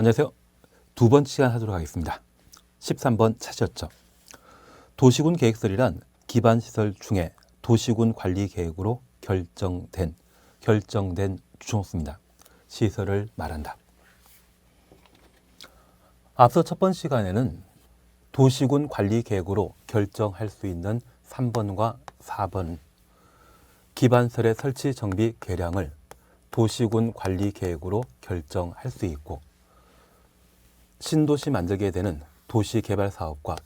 안녕하세요. 두 번째 시간 하도록 하겠습니다. 13번 찾으셨죠? 도시군 계획설이란 기반시설 중에 도시군 관리 계획으로 결정된 주총수입니다. 시설을 말한다. 앞서 첫 번째 시간에는 도시군 관리 계획으로 결정할 수 있는 3번과 4번 기반설의 설치 정비 계량을 도시군 관리 계획으로 결정할 수 있고 신도시 만들게 되는 도시개발 사업과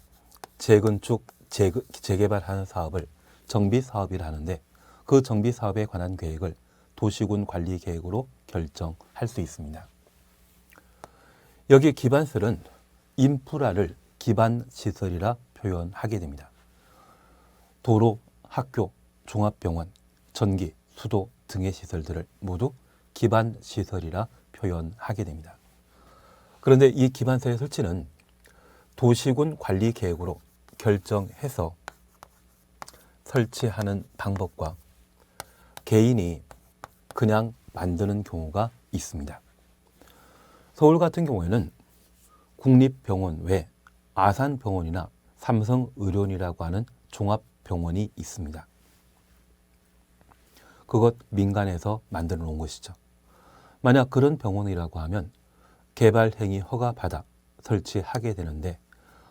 재건축, 재개발하는 사업을 정비사업이라 하는데 그 정비사업에 관한 계획을 도시군 관리 계획으로 결정할 수 있습니다. 여기 기반설은 인프라를 기반시설이라 표현하게 됩니다. 도로, 학교, 종합병원, 전기, 수도 등의 시설들을 모두 기반시설이라 표현하게 됩니다. 그런데 이 기반설의 설치는 도시군 관리 계획으로 결정해서 설치하는 방법과 개인이 그냥 만드는 경우가 있습니다. 서울 같은 경우에는 국립병원 외 아산병원이나 삼성의료원이라고 하는 종합병원이 있습니다. 그것 민간에서 만들어 놓은 것이죠. 만약 그런 병원이라고 하면 개발행위 허가받아 설치하게 되는데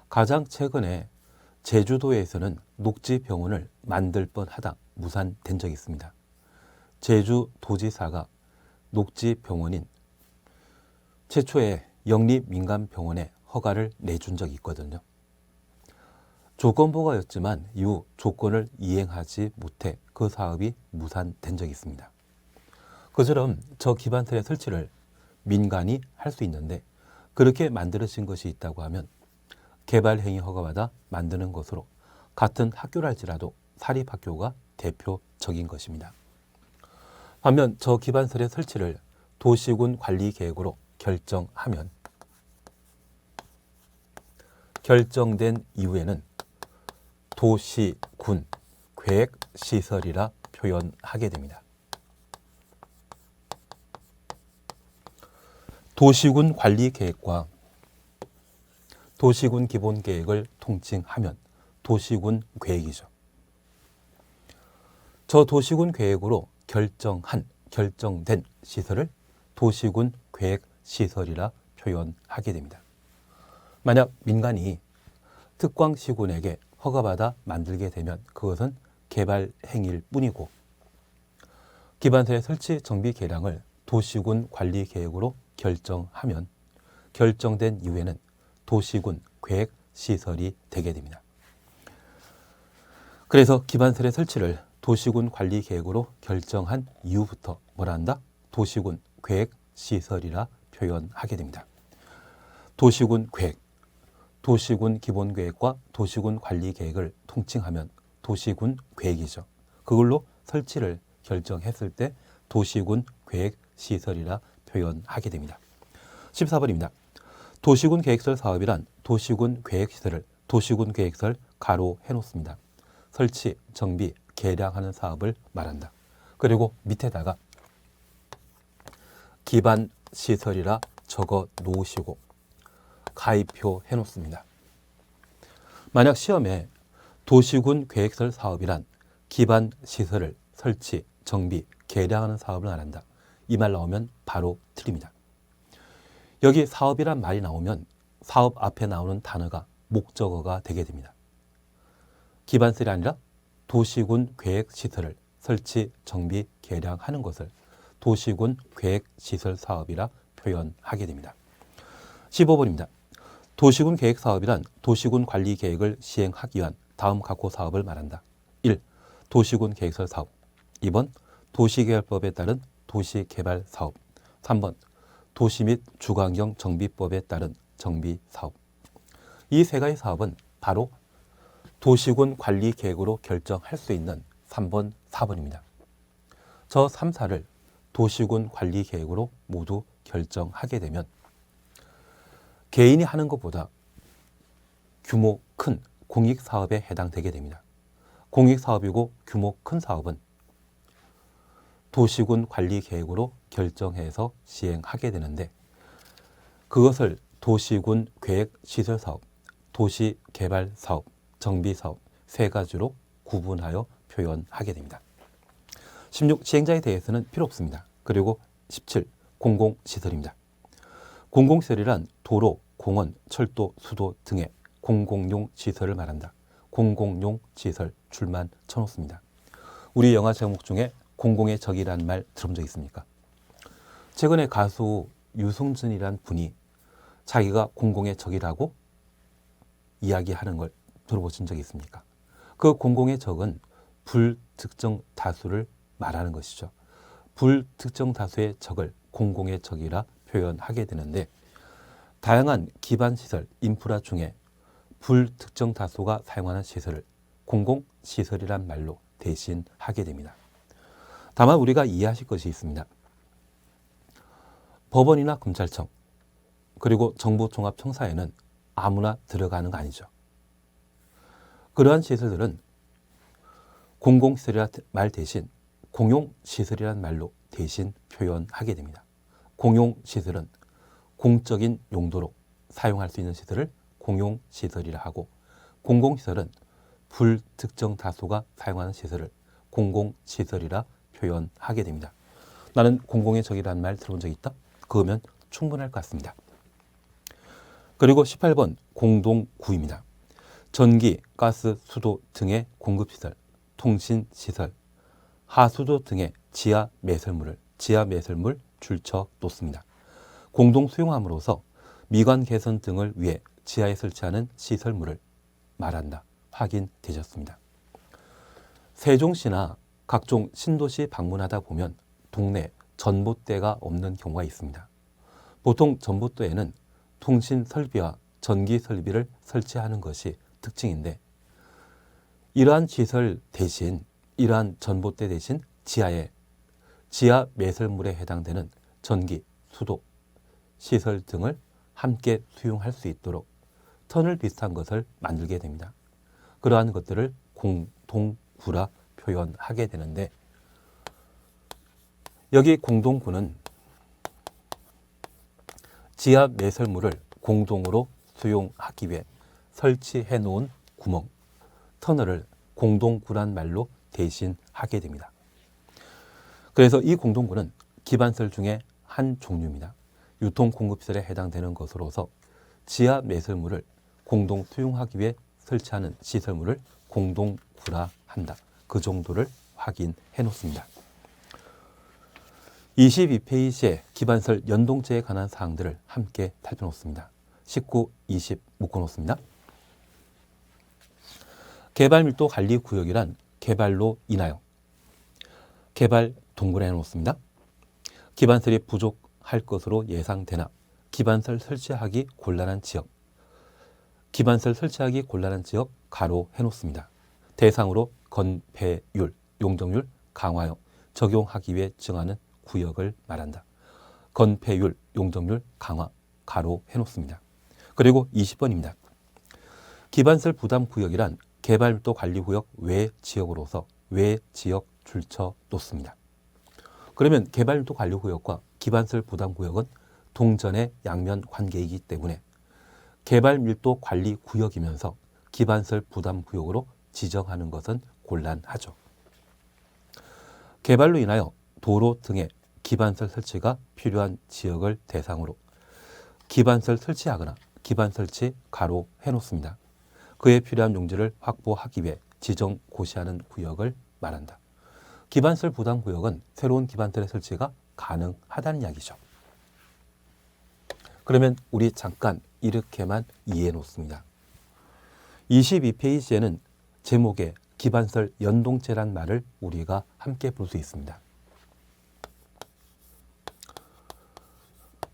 가장 최근에 제주도에서는 녹지병원을 만들 뻔하다 무산된 적이 있습니다. 제주도지사가 녹지병원인 최초의 영리민간병원에 허가를 내준 적이 있거든요. 조건부가였지만 이후 조건을 이행하지 못해 그 사업이 무산된 적이 있습니다. 그처럼 저 기반설의 설치를 민간이 할 수 있는데 그렇게 만들어진 것이 있다고 하면 개발행위 허가받아 만드는 것으로 같은 학교랄지라도 사립학교가 대표적인 것입니다. 반면 저 기반설의 설치를 도시군 관리 계획으로 결정하면 결정된 이후에는 도시군 계획시설이라 표현하게 됩니다. 도시군 관리 계획과 도시군 기본 계획을 통칭하면 도시군 계획이죠. 저 도시군 계획으로 결정된 시설을 도시군 계획 시설이라 표현하게 됩니다. 만약 민간이 특광시군에게 허가받아 만들게 되면 그것은 개발 행위일 뿐이고 기반설의 설치 정비 계량을 도시군 관리 계획으로 결정하면 결정된 이후에는 도시군 계획 시설이 되게 됩니다. 그래서 기반설의 설치를 도시군 관리 계획으로 결정한 이후부터 뭐라 한다? 도시군 계획 시설이라 표현하게 됩니다. 도시군 계획, 도시군 기본 계획과 도시군 관리 계획을 통칭하면 도시군 계획이죠. 그걸로 설치를 결정했을 때 도시군 계획 시설이라 표현하게 됩니다. 14번입니다. 도시군 계획설 사업이란 도시군 계획시설을 도시군 계획설 가로 해놓습니다. 설치, 정비, 개량하는 사업을 말한다. 그리고 밑에다가 기반 시설이라 적어 놓으시고 가입표 해놓습니다. 만약 시험에 도시군 계획설 사업이란 기반 시설을 설치, 정비, 개량하는 사업을 말한다. 이 말 나오면 바로 틀립니다. 여기 사업이란 말이 나오면 사업 앞에 나오는 단어가 목적어가 되게 됩니다. 기반설이 아니라 도시군 계획시설을 설치, 정비, 개량하는 것을 도시군 계획시설 사업이라 표현하게 됩니다. 15번입니다. 도시군 계획사업이란 도시군 관리 계획을 시행하기 위한 다음 각호 사업을 말한다. 1. 도시군 계획설 사업. 2번 도시개발법에 따른 도시개발 사업. 3번 도시 및 주거환경 정비법에 따른 정비사업. 이 세 가지 사업은 바로 도시군 관리 계획으로 결정할 수 있는 3번, 4번입니다. 저 3, 4를 도시군 관리 계획으로 모두 결정하게 되면 개인이 하는 것보다 규모 큰 공익사업에 해당되게 됩니다. 공익사업이고 규모 큰 사업은 도시군 관리 계획으로 결정해서 시행하게 되는데 그것을 도시군 계획시설사업, 도시개발사업, 정비사업 세 가지로 구분하여 표현하게 됩니다. 16. 시행자에 대해서는 필요 없습니다. 그리고 17. 공공시설입니다. 공공시설이란 도로, 공원, 철도, 수도 등의 공공용 시설을 말한다. 공공용 시설 줄만 쳐놓습니다. 우리 영화 제목 중에 공공의 적이라는 말 들어본 적 있습니까? 최근에 가수 유승준이란 분이 자기가 공공의 적이라고 이야기하는 걸 들어보신 적이 있습니까? 그 공공의 적은 불특정 다수를 말하는 것이죠. 불특정 다수의 적을 공공의 적이라 표현하게 되는데 다양한 기반시설, 인프라 중에 불특정 다수가 사용하는 시설을 공공시설이란 말로 대신하게 됩니다. 다만 우리가 이해하실 것이 있습니다. 법원이나 검찰청 그리고 정부종합청사에는 아무나 들어가는 거 아니죠. 그러한 시설들은 공공시설이란 말 대신 공용시설이란 말로 대신 표현하게 됩니다. 공용시설은 공적인 용도로 사용할 수 있는 시설을 공용시설이라 하고 공공시설은 불특정 다수가 사용하는 시설을 공공시설이라 표현하게 됩니다. 나는 공공의 적이라는 말 들어본 적이 있다? 그러면 충분할 것 같습니다. 그리고 18번 공동구입니다. 전기, 가스, 수도 등의 공급시설, 통신시설, 하수도 등의 지하 매설물을 지하 매설물 줄쳐 놓습니다. 공동 수용함으로써 미관 개선 등을 위해 지하에 설치하는 시설물을 말한다. 확인되셨습니다. 세종시나 각종 신도시 방문하다 보면 동네 전봇대가 없는 경우가 있습니다. 보통 전봇대에는 통신 설비와 전기 설비를 설치하는 것이 특징인데 이러한 시설 대신 이러한 전봇대 대신 지하에 지하 매설물에 해당되는 전기, 수도, 시설 등을 함께 수용할 수 있도록 터널 비슷한 것을 만들게 됩니다. 그러한 것들을 공동구라 표현하게 되는데 여기 공동구는 지하 매설물을 공동으로 수용하기 위해 설치해 놓은 구멍, 터널을 공동구란 말로 대신하게 됩니다. 그래서 이 공동구는 기반시설 중에 한 종류입니다. 유통공급시설에 해당되는 것으로서 지하 매설물을 공동 수용하기 위해 설치하는 시설물을 공동구라 한다. 그 정도를 확인해 놓습니다. 22페이지에 기반시설 연동제에 관한 사항들을 함께 살펴놓습니다. 19, 20 묶어놓습니다. 개발밀도 관리구역이란 개발로 인하여 개발 동굴에 해놓습니다. 기반시설이 부족할 것으로 예상되나 기반시설 설치하기 곤란한 지역, 기반시설 설치하기 곤란한 지역 가로 해놓습니다. 대상으로 건폐율, 용적률 강화하여 적용하기 위해 정하는 구역을 말한다. 건폐율, 용적률 강화 가로 해놓습니다. 그리고 20번입니다. 기반시설 부담구역이란 개발밀도 관리구역 외 지역으로서 외 지역 줄쳐 놓습니다. 그러면 개발밀도 관리구역과 기반시설 부담구역은 동전의 양면 관계이기 때문에 개발밀도 관리구역이면서 기반시설 부담구역으로 지정하는 것은 곤란하죠. 개발로 인하여 도로 등의 기반시설 설치가 필요한 지역을 대상으로 기반시설 설치하거나 기반시설 설치 가로 해놓습니다. 그에 필요한 용지를 확보하기 위해 지정 고시하는 구역을 말한다. 기반시설 부담구역은 새로운 기반시설의 설치가 가능하다는 이야기죠. 그러면 우리 잠깐 이렇게만 이해해 놓습니다. 22페이지에는 제목에 기반시설 연동제란 말을 우리가 함께 볼 수 있습니다.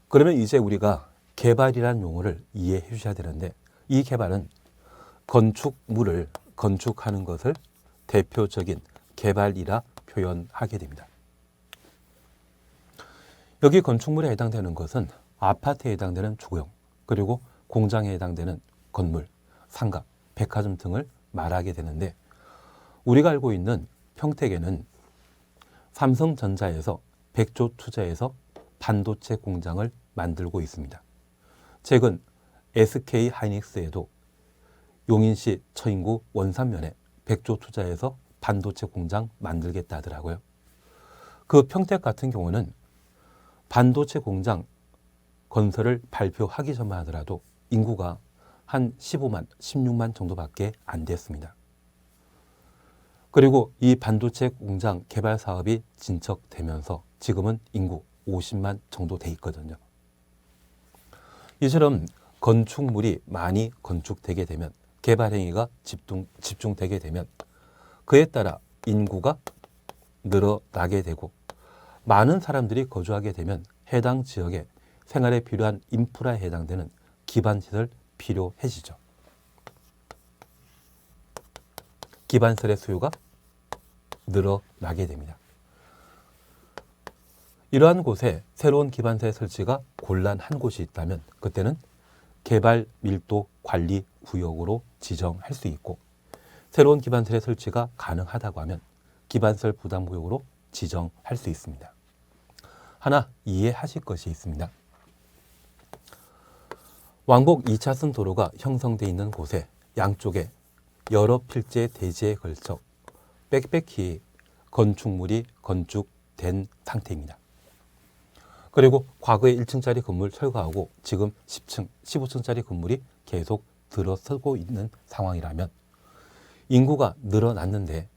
그러면 이제 우리가 개발이라는 용어를 이해해 주셔야 되는데 이 개발은 건축물을 건축하는 것을 대표적인 개발이라 표현하게 됩니다. 여기 건축물에 해당되는 것은 아파트에 해당되는 주거용, 그리고 공장에 해당되는 건물, 상가, 백화점 등을 말하게 되는데 우리가 알고 있는 평택에는 삼성전자에서 100조 투자해서 반도체 공장을 만들고 있습니다. 최근 SK 하이닉스에도 용인시 처인구 원산면에 100조 투자해서 반도체 공장 만들겠다 하더라고요. 그 평택 같은 경우는 반도체 공장 건설을 발표하기 전만 하더라도 인구가 한 15만, 16만 정도밖에 안 됐습니다. 그리고 이 반도체 공장 개발 사업이 진척되면서 지금은 인구 50만 정도 돼 있거든요. 이처럼 건축물이 많이 건축되게 되면, 개발 행위가 집중되게 되면 그에 따라 인구가 늘어나게 되고 많은 사람들이 거주하게 되면 해당 지역에 생활에 필요한 인프라에 해당되는 기반시설 필요해지죠. 기반시설의 수요가 늘어나게 됩니다. 이러한 곳에 새로운 기반시설 설치가 곤란한 곳이 있다면 그때는 개발 밀도 관리 구역으로 지정할 수 있고, 새로운 기반시설의 설치가 가능하다고 하면 기반시설 부담 구역으로 지정할 수 있습니다. 하나 이해하실 것이 있습니다. 왕복 2차선 도로가 형성되어 있는 곳에 양쪽에 여러 필지의 대지에 걸쳐 빽빽히 건축물이 건축된 상태입니다. 그리고 과거에 1층짜리 건물 철거하고 지금 10층, 15층짜리 건물이 계속 들어서고 있는 상황이라면 인구가 늘어났는데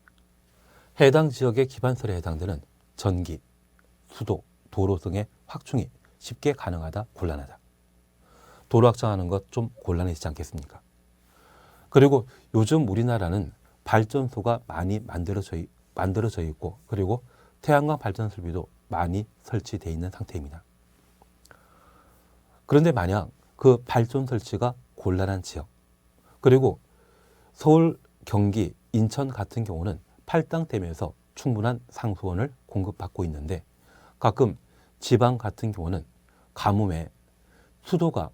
해당 지역의 기반시설에 해당되는 전기, 수도, 도로 등의 확충이 쉽게 가능하다, 곤란하다. 도로 확장하는 것 좀 곤란해지지 않겠습니까? 그리고 요즘 우리나라는 발전소가 많이 만들어져 있고, 그리고 태양광 발전 설비도 많이 설치되어 있는 상태입니다. 그런데 만약 그 발전 설치가 곤란한 지역, 그리고 서울, 경기, 인천 같은 경우는 팔당댐에서 충분한 상수원을 공급받고 있는데 가끔 지방 같은 경우는 가뭄에 수도가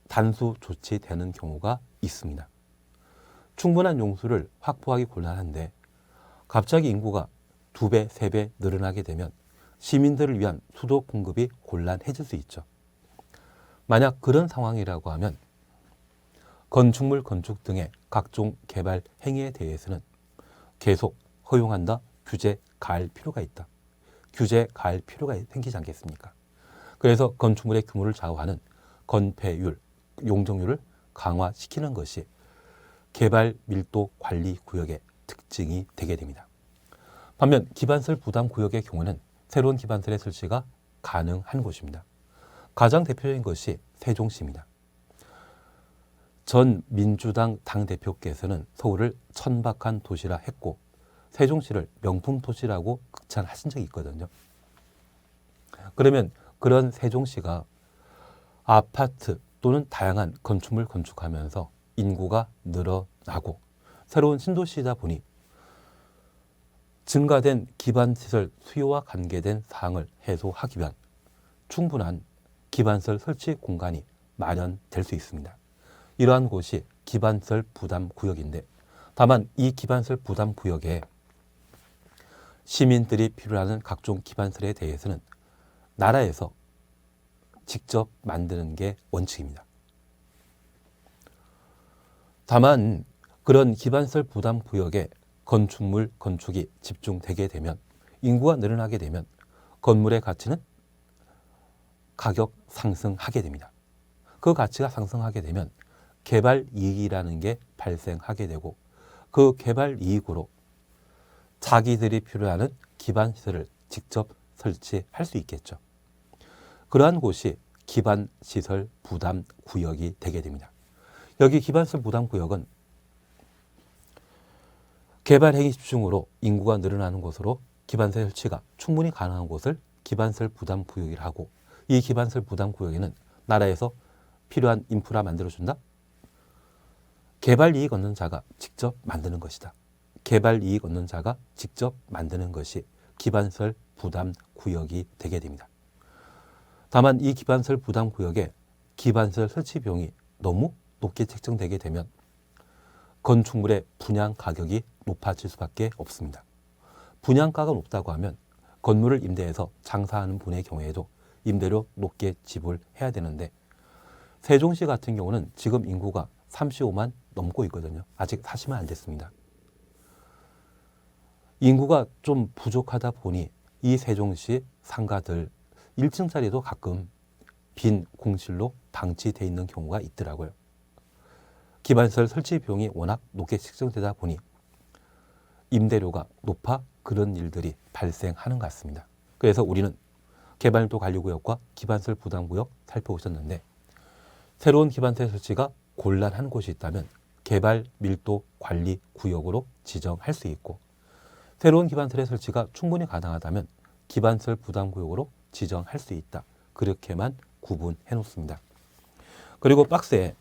단수 조치되는 경우가 있습니다. 충분한 용수를 확보하기 곤란한데 갑자기 인구가 2배, 3배 늘어나게 되면 시민들을 위한 수도 공급이 곤란해질 수 있죠. 만약 그런 상황이라고 하면 건축물 건축 등의 각종 개발 행위에 대해서는 계속 허용한다, 규제 가할 필요가 있다. 규제 가할 필요가 생기지 않겠습니까? 그래서 건축물의 규모를 좌우하는 건폐율, 용적률을 강화시키는 것이 개발 밀도 관리 구역의 특징이 되게 됩니다. 반면 기반시설 부담 구역의 경우는 새로운 기반시설의 설치가 가능한 곳입니다. 가장 대표적인 것이 세종시입니다. 전 민주당 당대표께서는 서울을 천박한 도시라 했고 세종시를 명품 도시라고 극찬하신 적이 있거든요. 그러면 그런 세종시가 아파트 또는 다양한 건축물 건축하면서 인구가 늘어나고 새로운 신도시이다 보니 증가된 기반시설 수요와 관계된 사항을 해소하기 위한 충분한 기반시설 설치 공간이 마련될 수 있습니다. 이러한 곳이 기반시설 부담 구역인데 다만 이 기반시설 부담 구역에 시민들이 필요로 하는 각종 기반시설에 대해서는 나라에서 직접 만드는 게 원칙입니다. 다만 그런 기반시설 부담 구역에 건축물 건축이 집중되게 되면 인구가 늘어나게 되면 건물의 가치는 가격 상승하게 됩니다. 그 가치가 상승하게 되면 개발 이익이라는 게 발생하게 되고 그 개발 이익으로 자기들이 필요하는 기반시설을 직접 설치할 수 있겠죠. 그러한 곳이 기반시설 부담 구역이 되게 됩니다. 여기 기반시설 부담 구역은 개발 행위 집중으로 인구가 늘어나는 곳으로 기반시설 설치가 충분히 가능한 곳을 기반시설 부담 구역이라 하고 이 기반시설 부담 구역에는 나라에서 필요한 인프라 만들어준다? 개발 이익 얻는 자가 직접 만드는 것이다. 개발 이익 얻는 자가 직접 만드는 것이 기반시설 부담 구역이 되게 됩니다. 다만 이 기반시설 부담 구역에 기반시설 설치 비용이 너무 높게 책정되게 되면 건축물의 분양 가격이 높아질 수밖에 없습니다. 분양가가 높다고 하면 건물을 임대해서 장사하는 분의 경우에도 임대료 높게 지불해야 되는데 세종시 같은 경우는 지금 인구가 35만 넘고 있거든요. 아직 40만 안 됐습니다. 인구가 좀 부족하다 보니 이 세종시 상가들 1층짜리도 가끔 빈 공실로 방치되어 있는 경우가 있더라고요. 기반시설 설치 비용이 워낙 높게 책정되다 보니 임대료가 높아 그런 일들이 발생하는 것 같습니다. 그래서 우리는 개발밀도 관리구역과 기반시설 부담구역 살펴보셨는데 새로운 기반시설 설치가 곤란한 곳이 있다면 개발밀도 관리구역으로 지정할 수 있고 새로운 기반시설의 설치가 충분히 가능하다면 기반시설 부담구역으로 지정할 수 있다. 그렇게만 구분해 놓습니다. 그리고 박스에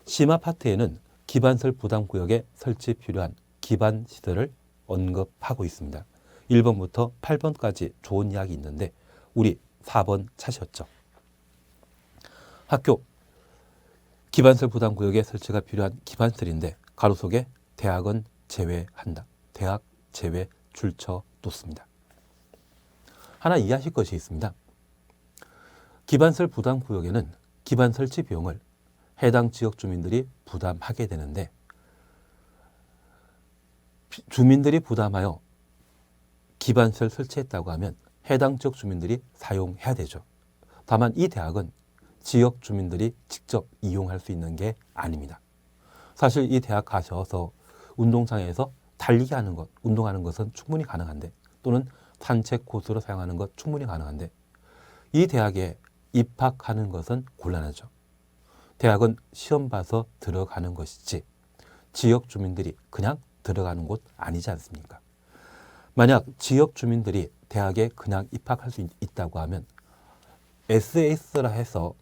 심아파트에는 기반시설 부담구역에 설치 필요한 기반시설을 언급하고 있습니다. 1번부터 8번까지 좋은 이야기 있는데 우리 4번 찾으셨죠? 학교 기반시설 부담구역에 설치가 필요한 기반시설인데 가로 속에 대학은 제외한다. 대학 제외 줄쳐 놓습니다. 하나 이해하실 것이 있습니다. 기반시설 부담구역에는 기반 설치 비용을 해당 지역 주민들이 부담하게 되는데 주민들이 부담하여 기반시설 설치했다고 하면 해당 지역 주민들이 사용해야 되죠. 다만 이 대학은 지역 주민들이 직접 이용할 수 있는 게 아닙니다. 사실 이 대학 가셔서 운동장에서 달리기 하는 것, 운동하는 것은 충분히 가능한데 또는 산책 코스로 사용하는 것 충분히 가능한데 이 대학에 입학하는 것은 곤란하죠. 대학은 시험 봐서 들어가는 것이지 지역 주민들이 그냥 들어가는 곳 아니지 않습니까? 만약 지역 주민들이 대학에 그냥 입학할 수 있다고 하면 SS라 해서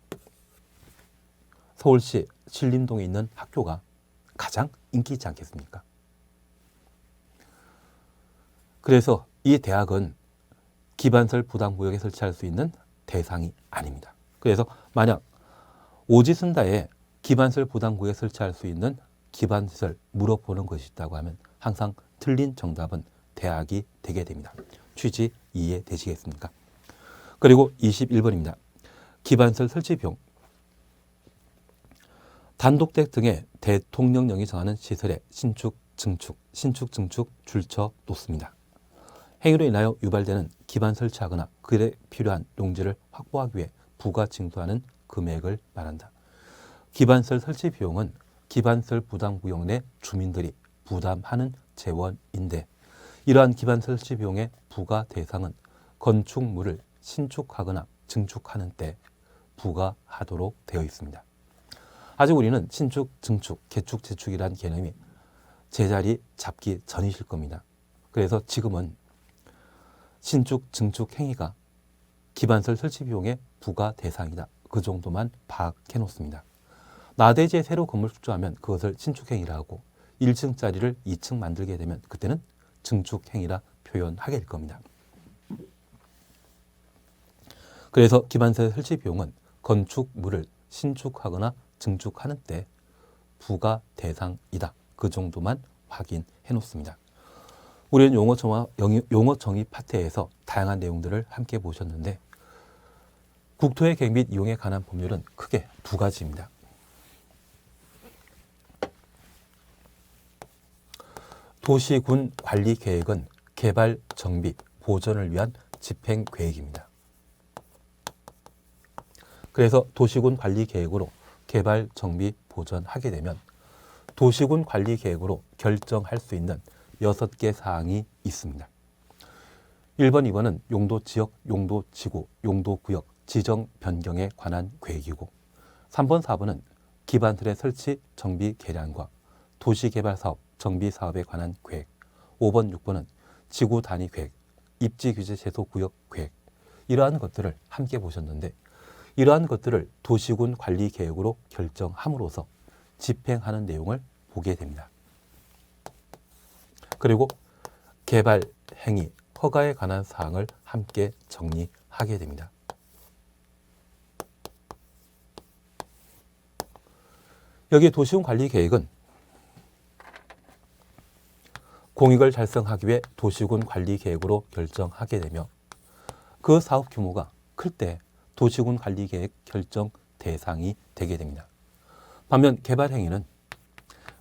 서울시 신림동에 있는 학교가 가장 인기 있지 않겠습니까? 그래서 이 대학은 기반시설 부담구역에 설치할 수 있는 대상이 아닙니다. 그래서 만약 오지순다에 기반시설 부담구역에 설치할 수 있는 기반시설 물어보는 것이 있다고 하면 항상 틀린 정답은 대학이 되게 됩니다. 취지 이해되시겠습니까? 그리고 21번입니다. 기반시설 설치 비용. 단독택 등의 대통령령이 정하는 시설의 신축, 증축 줄쳐 놓습니다. 행위로 인하여 유발되는 기반 설치하거나 그에 필요한 용지를 확보하기 위해 부가 징수하는 금액을 말한다. 기반시설 설치 비용은 기반시설 부담구역 내 주민들이 부담하는 재원인데 이러한 기반시설 설치 비용의 부과 대상은 건축물을 신축하거나 증축하는 때 부과하도록 되어 있습니다. 아직 우리는 신축, 증축, 개축, 재축이라는 개념이 제자리 잡기 전이실 겁니다. 그래서 지금은 신축, 증축 행위가 기반시설 설치 비용의 부과 대상이다. 그 정도만 파악해 놓습니다. 나대지에 새로 건물 축조하면 그것을 신축 행위라 하고 1층짜리를 2층 만들게 되면 그때는 증축 행위라 표현하게 될 겁니다. 그래서 기반시설 설치 비용은 건축물을 신축하거나 증축하는 때 부과 대상이다. 그 정도만 확인해 놓습니다. 우리는 용어 정의 파트에서 다양한 내용들을 함께 보셨는데 국토의 계획 및 이용에 관한 법률은 크게 두 가지입니다. 도시군 관리 계획은 개발, 정비, 보전을 위한 집행 계획입니다. 그래서 도시군 관리 계획으로 개발, 정비, 보전하게 되면 도시군 관리 계획으로 결정할 수 있는 6개 사항이 있습니다. 1번, 2번은 용도 지역, 용도 지구, 용도 구역, 지정 변경에 관한 계획이고 3번, 4번은 기반시설의 설치, 정비, 개량과 도시개발사업, 정비사업에 관한 계획 5번, 6번은 지구 단위 계획, 입지 규제 제소 구역 계획 이러한 것들을 함께 보셨는데 이러한 것들을 도시군 관리 계획으로 결정함으로써 집행하는 내용을 보게 됩니다. 그리고 개발, 행위, 허가에 관한 사항을 함께 정리하게 됩니다. 여기 도시군 관리 계획은 공익을 달성하기 위해 도시군 관리 계획으로 결정하게 되며 그 사업 규모가 클 때 도시군 관리 계획 결정 대상이 되게 됩니다. 반면 개발행위는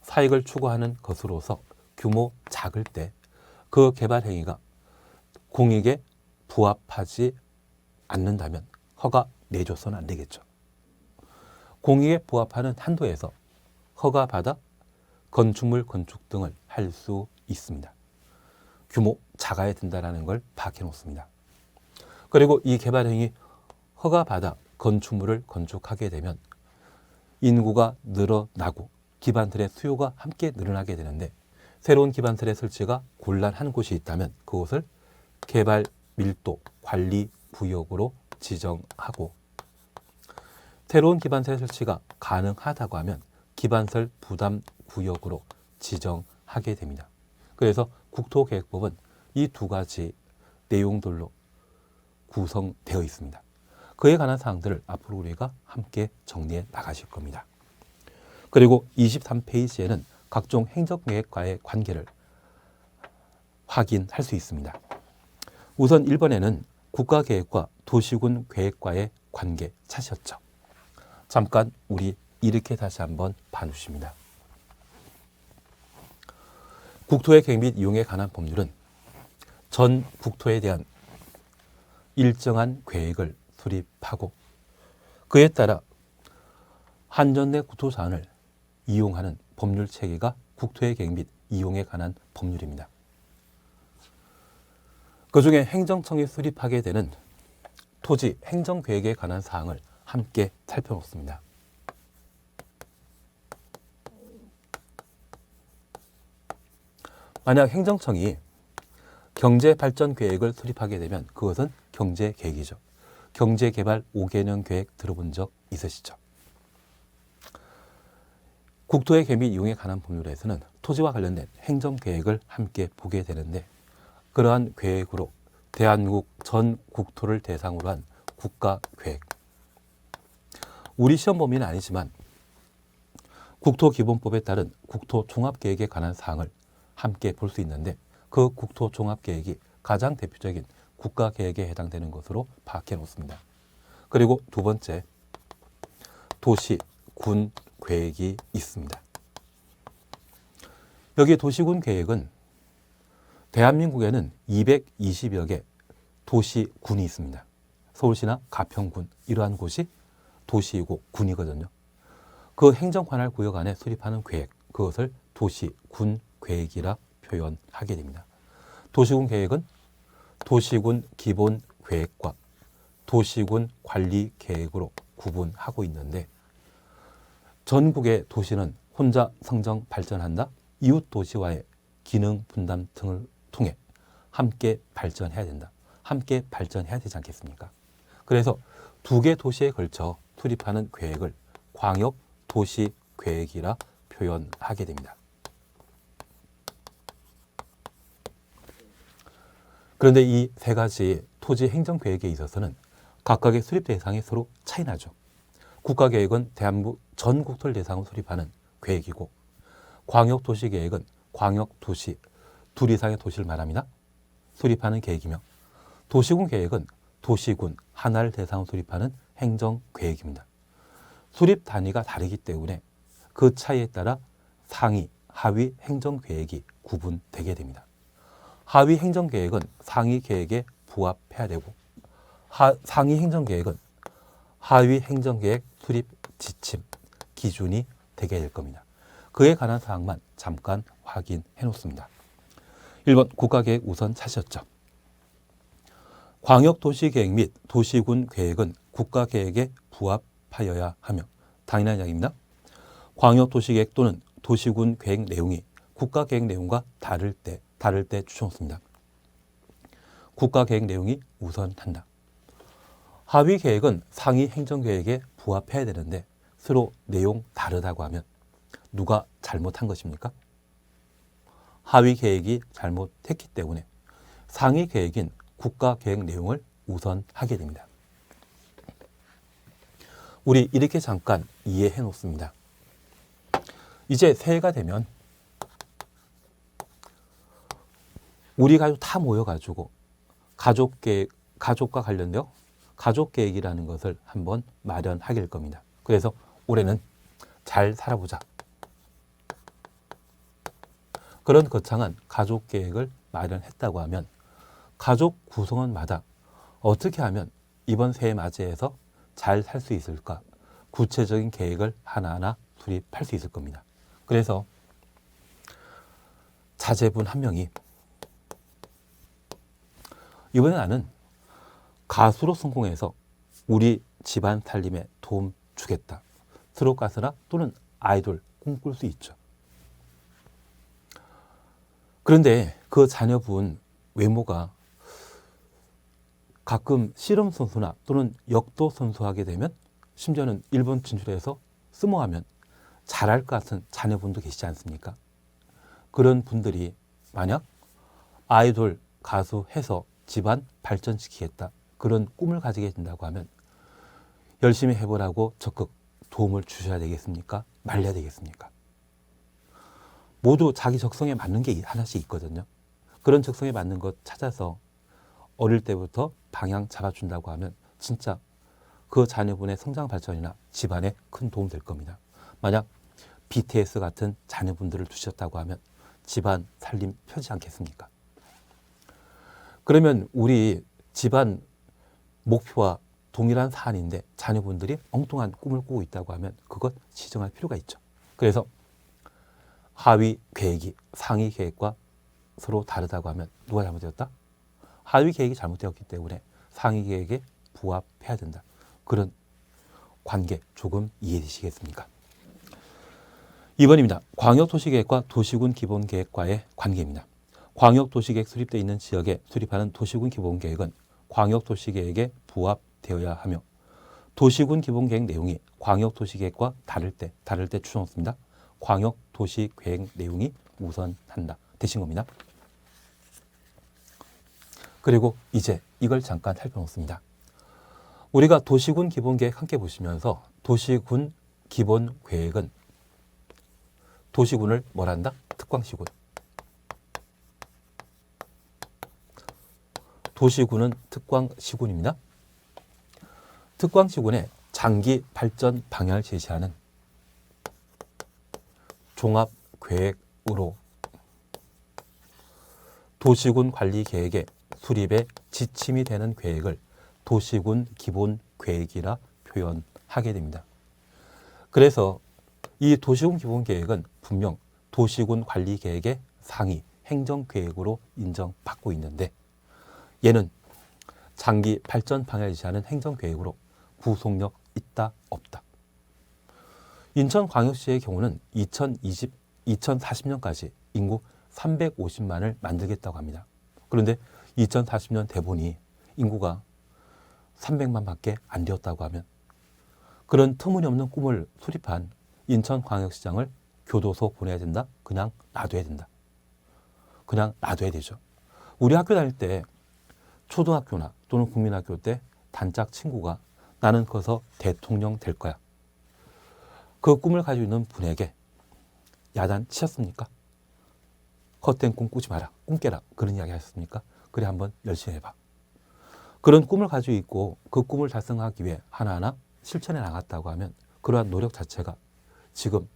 사익을 추구하는 것으로서 규모 작을 때 그 개발행위가 공익에 부합하지 않는다면 허가 내줘서는 안 되겠죠. 공익에 부합하는 한도에서 허가받아 건축물 건축 등을 할 수 있습니다. 규모 작아야 된다는 걸 밝혀 놓습니다. 그리고 이 개발행위 허가받아 건축물을 건축하게 되면 인구가 늘어나고 기반틀의 수요가 함께 늘어나게 되는데 새로운 기반틀의 설치가 곤란한 곳이 있다면 그곳을 개발 밀도 관리 구역으로 지정하고 새로운 기반설 설치가 가능하다고 하면 기반설 부담 구역으로 지정하게 됩니다. 그래서 국토계획법은 이 두 가지 내용들로 구성되어 있습니다. 그에 관한 사항들을 앞으로 우리가 함께 정리해 나가실 겁니다. 그리고 23페이지에는 각종 행정계획과의 관계를 확인할 수 있습니다. 우선 1번에는 국가계획과 도시군 계획과의 관계 찾으셨죠? 잠깐 우리 이렇게 다시 한번 봐주십니다. 국토의 계획 및 이용에 관한 법률은 전 국토에 대한 일정한 계획을 수립하고 그에 따라 한전 내 국토 자원을 이용하는 법률 체계가 국토의 계획 및 이용에 관한 법률입니다. 그중에 행정청이 수립하게 되는 토지 행정계획에 관한 사항을 함께 살펴놓습니다. 만약 행정청이 경제발전계획을 수립하게 되면 그것은 경제계획이죠. 경제개발 5개년 계획 들어본 적 있으시죠? 국토의 계획 및 이용에 관한 법률에서는 토지와 관련된 행정계획을 함께 보게 되는데 그러한 계획으로 대한민국 전 국토를 대상으로 한 국가계획. 우리 시험 범위는 아니지만 국토기본법에 따른 국토종합계획에 관한 사항을 함께 볼 수 있는데 그 국토종합계획이 가장 대표적인 국가계획에 해당되는 것으로 파악해 놓습니다. 그리고 두 번째, 도시-군 계획이 있습니다. 여기 도시군 계획은 대한민국에는 220여 개 도시군이 있습니다. 서울시나 가평군 이러한 곳이 도시이고 군이거든요. 그 행정관할 구역 안에 수립하는 계획, 그것을 도시군 계획이라 표현하게 됩니다. 도시군 계획은 도시군 기본 계획과 도시군 관리 계획으로 구분하고 있는데 전국의 도시는 혼자 성장 발전한다. 이웃 도시와의 기능 분담 등을 통해 함께 발전해야 된다. 함께 발전해야 되지 않겠습니까? 그래서 두 개 도시에 걸쳐 수립하는 계획을 광역 도시 계획이라 표현하게 됩니다. 그런데 이 세 가지 토지 행정 계획에 있어서는 각각의 수립 대상이 서로 차이 나죠. 국가계획은 대한민국 전 국토를 대상으로 수립하는 계획이고 광역도시계획은 광역도시 둘 이상의 도시를 말합니다. 수립하는 계획이며 도시군 계획은 도시군 하나를 대상으로 수립하는 행정계획입니다. 수립 단위가 다르기 때문에 그 차이에 따라 상위, 하위 행정계획이 구분되게 됩니다. 하위 행정계획은 상위 계획에 부합해야 되고 상위 행정계획은 하위 행정계획 수립 지침, 기준이 되게 될 겁니다. 그에 관한 사항만 잠깐 확인해 놓습니다. 1번 국가계획 우선 찾으셨죠? 광역도시계획 및 도시군 계획은 국가계획에 부합하여야 하며 당연한 이야기입니다. 광역도시계획 또는 도시군 계획 내용이 국가계획 내용과 다를 때 추천했습니다. 국가계획 내용이 우선한다. 하위 계획은 상위 행정계획에 부합해야 되는데 서로 내용 다르다고 하면 누가 잘못한 것입니까? 하위 계획이 잘못했기 때문에 상위 계획인 국가계획 내용을 우선하게 됩니다. 우리 이렇게 잠깐 이해해 놓습니다. 이제 새해가 되면 우리 가족 다 모여가지고 가족과 관련되어 가족계획이라는 것을 한번 마련하게 될 겁니다. 그래서 올해는 잘 살아보자. 그런 거창한 가족 계획을 마련했다고 하면 가족 구성원마다 어떻게 하면 이번 새해 맞이해서 잘 살 수 있을까? 구체적인 계획을 하나하나 수립할 수 있을 겁니다. 그래서 자제분 한 명이 이번에 나는 가수로 성공해서 우리 집안 살림에 도움 주겠다. 트롯 가수나 또는 아이돌 꿈꿀 수 있죠. 그런데 그 자녀분 외모가 가끔 씨름 선수나 또는 역도 선수 하게 되면 심지어는 일본 진출해서 스모하면 잘할 것 같은 자녀분도 계시지 않습니까? 그런 분들이 만약 아이돌 가수 해서 집안 발전시키겠다 그런 꿈을 가지게 된다고 하면 열심히 해보라고 적극 도움을 주셔야 되겠습니까? 말려야 되겠습니까? 모두 자기 적성에 맞는 게 하나씩 있거든요. 그런 적성에 맞는 것 찾아서 어릴 때부터 방향 잡아준다고 하면 진짜 그 자녀분의 성장 발전이나 집안에 큰 도움 될 겁니다. 만약 BTS 같은 자녀분들을 두셨다고 하면 집안 살림 펴지 않겠습니까? 그러면 우리 집안 목표와 동일한 사안인데 자녀분들이 엉뚱한 꿈을 꾸고 있다고 하면 그것 시정할 필요가 있죠. 그래서 하위 계획이 상위 계획과 서로 다르다고 하면 누가 잘못되었다? 하위 계획이 잘못되었기 때문에 상위 계획에 부합해야 된다. 그런 관계 조금 이해되시겠습니까? 2번입니다. 광역도시계획과 도시군 기본계획과의 관계입니다. 광역도시계획 수립되어 있는 지역에 수립하는 도시군 기본계획은 광역도시계획에 부합되어야 하며 도시군 기본계획 내용이 광역도시계획과 다를 때 추정했습니다. 광역도시계획 내용이 우선한다. 되신 겁니다. 그리고 이제 이걸 잠깐 살펴놓습니다. 우리가 도시군 기본계획 함께 보시면서 도시군 기본계획은 도시군을 뭐라 한다? 특광시군. 도시군은 특광시군입니다. 특광시군의 장기 발전 방향을 제시하는 종합계획으로 도시군 관리계획의 수립에 지침이 되는 계획을 도시군 기본계획이라 표현하게 됩니다. 그래서 이 도시군 기본계획은 분명 도시군 관리계획의 상위 행정계획으로 인정받고 있는데 얘는 장기 발전 방향을 제시하는 행정계획으로 구속력 있다 없다. 인천광역시의 경우는 2040년까지 인구 350만을 만들겠다고 합니다. 그런데 2040년 대본이 인구가 300만 밖에 안 되었다고 하면 그런 터무니없는 꿈을 수립한 인천광역시장을 교도소 보내야 된다? 그냥 놔둬야 된다. 그냥 놔둬야 되죠. 우리 학교 다닐 때 초등학교나 또는 국민학교 때 단짝 친구가 나는 커서 대통령 될 거야. 그 꿈을 가지고 있는 분에게 야단 치셨습니까? 헛된 꿈 꾸지 마라. 꿈 깨라. 그런 이야기 하셨습니까? 그래 한번 열심히 해봐. 그런 꿈을 가지고 있고 그 꿈을 달성하기 위해 하나하나 실천해 나갔다고 하면 그러한 노력 자체가 지금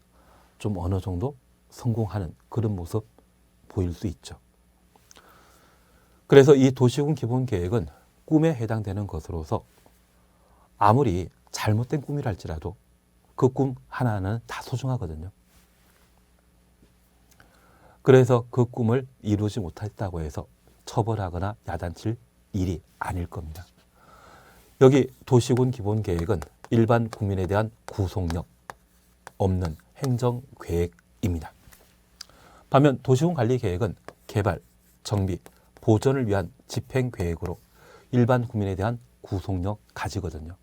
좀 어느 정도 성공하는 그런 모습 보일 수 있죠. 그래서 이 도시군 기본계획은 꿈에 해당되는 것으로서 아무리 잘못된 꿈이라 할지라도 그 꿈 하나하나는 다 소중하거든요. 그래서 그 꿈을 이루지 못했다고 해서 처벌하거나 야단칠 일이 아닐 겁니다. 여기 도시군 기본계획은 일반 국민에 대한 구속력 없는 행정계획입니다. 반면 도시군 관리계획은 개발, 정비, 보전을 위한 집행계획으로 일반 국민에 대한 구속력 가지거든요.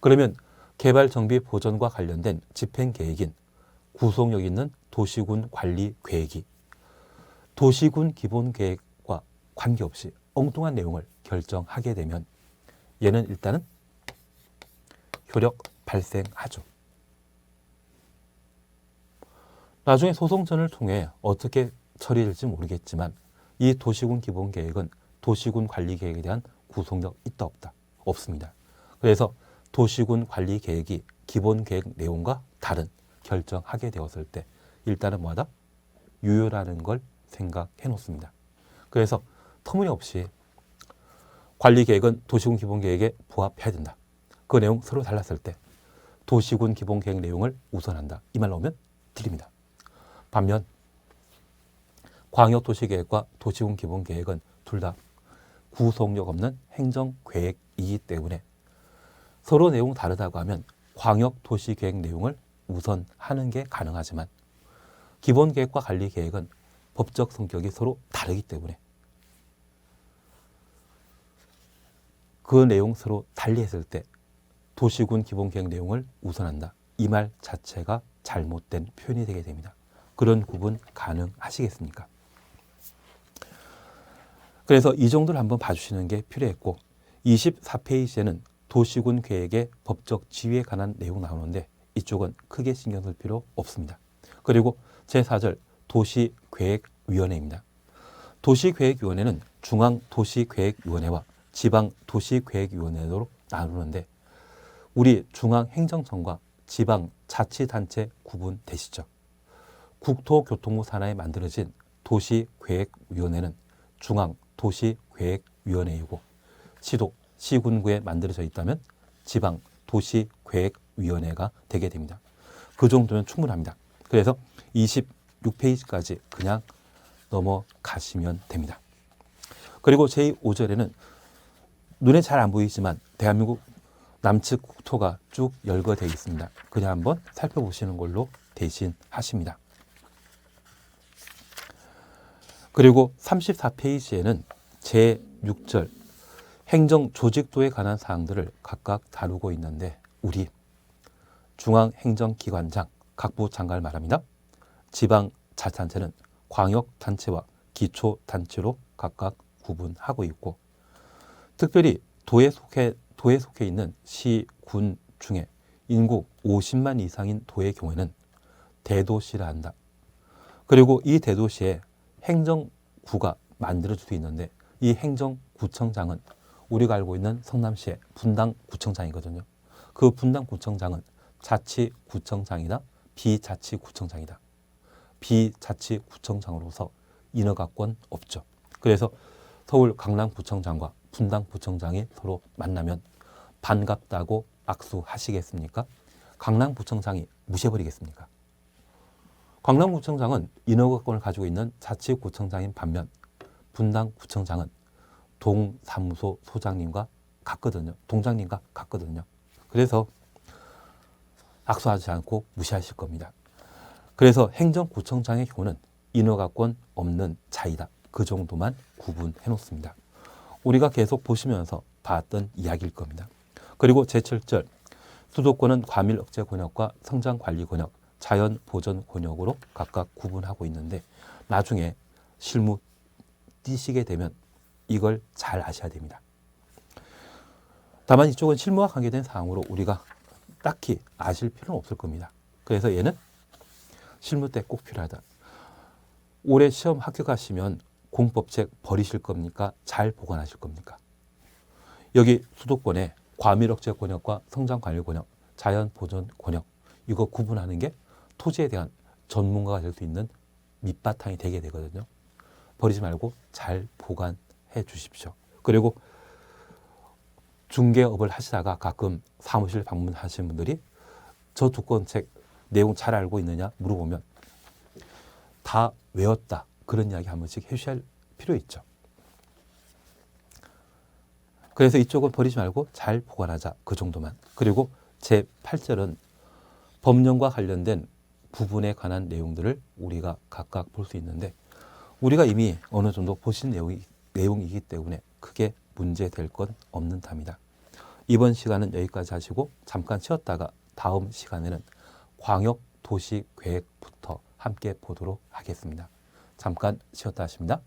그러면 개발, 정비, 보전과 관련된 집행계획인 구속력 있는 도시군 관리계획이 도시군 기본계획과 관계없이 엉뚱한 내용을 결정하게 되면 얘는 일단은 효력 발생하죠. 나중에 소송전을 통해 어떻게 처리될지 모르겠지만 이 도시군 기본계획은 도시군 관리계획에 대한 구속력 있다 없다? 없습니다. 그래서 도시군 관리 계획이 기본 계획 내용과 다른 결정하게 되었을 때 일단은 뭐하다? 유효라는 걸 생각해 놓습니다. 그래서 터무니없이 관리 계획은 도시군 기본 계획에 부합해야 된다. 그 내용 서로 달랐을 때 도시군 기본 계획 내용을 우선한다. 이 말 나오면 틀립니다. 반면 광역도시계획과 도시군 기본 계획은 둘 다 구속력 없는 행정계획이기 때문에 서로 내용 다르다고 하면 광역도시계획 내용을 우선하는 게 가능하지만 기본계획과 관리계획은 법적 성격이 서로 다르기 때문에 그 내용 서로 달리했을 때 도시군 기본계획 내용을 우선한다. 이 말 자체가 잘못된 표현이 되게 됩니다. 그런 구분 가능하시겠습니까? 그래서 이 정도를 한번 봐주시는 게 필요했고 24페이지에는 도시군 계획의 법적 지위에 관한 내용 나오는데 이쪽은 크게 신경 쓸 필요 없습니다. 그리고 제4절 도시계획위원회입니다. 도시계획위원회는 중앙도시계획위원회와 지방도시계획위원회로 나누는데 우리 중앙행정청과 지방자치단체 구분되시죠? 국토교통부 산하에 만들어진 도시계획위원회는 중앙도시계획위원회이고 시도, 시군구에 만들어져 있다면 지방도시계획위원회가 되게 됩니다. 그 정도면 충분합니다. 그래서 26페이지까지 그냥 넘어가시면 됩니다. 그리고 제5절에는 눈에 잘 안 보이지만 대한민국 남측 국토가 쭉 열거되어 있습니다. 그냥 한번 살펴보시는 걸로 대신하십니다. 그리고 34페이지에는 제6절 행정조직도에 관한 사항들을 각각 다루고 있는데 우리 중앙행정기관장, 각부 장관을 말합니다. 지방자치단체는 광역단체와 기초단체로 각각 구분하고 있고 특별히 도에 속해 있는 시, 군 중에 인구 50만 이상인 도의 경우에는 대도시라 한다. 그리고 이 대도시에 행정구가 만들어질 수 있는데 이 행정구청장은 우리가 알고 있는 성남시의 분당구청장이거든요. 그 분당구청장은 자치구청장이다, 비자치구청장이다. 비자치구청장으로서 인허가권 없죠. 그래서 서울 강남구청장과 분당구청장이 서로 만나면 반갑다고 악수하시겠습니까? 강남구청장이 무시해버리겠습니까? 강남구청장은 인허가권을 가지고 있는 자치구청장인 반면 분당구청장은 동사무소 소장님과 같거든요. 동장님과 같거든요. 그래서 악수하지 않고 무시하실 겁니다. 그래서 행정구청장의 경우는 인허가권 없는 자이다. 그 정도만 구분해 놓습니다. 우리가 계속 보시면서 봤던 이야기일 겁니다. 그리고 제7절 수도권은 과밀억제 권역과 성장관리 권역, 자연보전 권역으로 각각 구분하고 있는데 나중에 실무 띄시게 되면 이걸 잘 아셔야 됩니다. 다만 이쪽은 실무와 관계된 사항으로 우리가 딱히 아실 필요는 없을 겁니다. 그래서 얘는 실무 때 꼭 필요하다. 올해 시험 합격하시면 공법책 버리실 겁니까? 잘 보관하실 겁니까? 여기 수도권에 과밀억제 권역과 성장관리 권역, 자연보전 권역 이거 구분하는 게 토지에 대한 전문가가 될 수 있는 밑바탕이 되게 되거든요. 버리지 말고 잘 보관해 주십시오. 그리고 중개업을 하시다가 가끔 사무실 방문하시는 분들이 저 두 권 책 내용 잘 알고 있느냐 물어보면 다 외웠다. 그런 이야기 한 번씩 해주셔야 할 필요 있죠. 그래서 이쪽은 버리지 말고 잘 보관하자. 그 정도만. 그리고 제8절은 법령과 관련된 부분에 관한 내용들을 우리가 각각 볼 수 있는데 우리가 이미 어느 정도 보신 내용이기 때문에 크게 문제될 건 없는 탑니다. 이번 시간은 여기까지 하시고 잠깐 쉬었다가 다음 시간에는 광역도시계획부터 함께 보도록 하겠습니다. 잠깐 쉬었다 하십니다.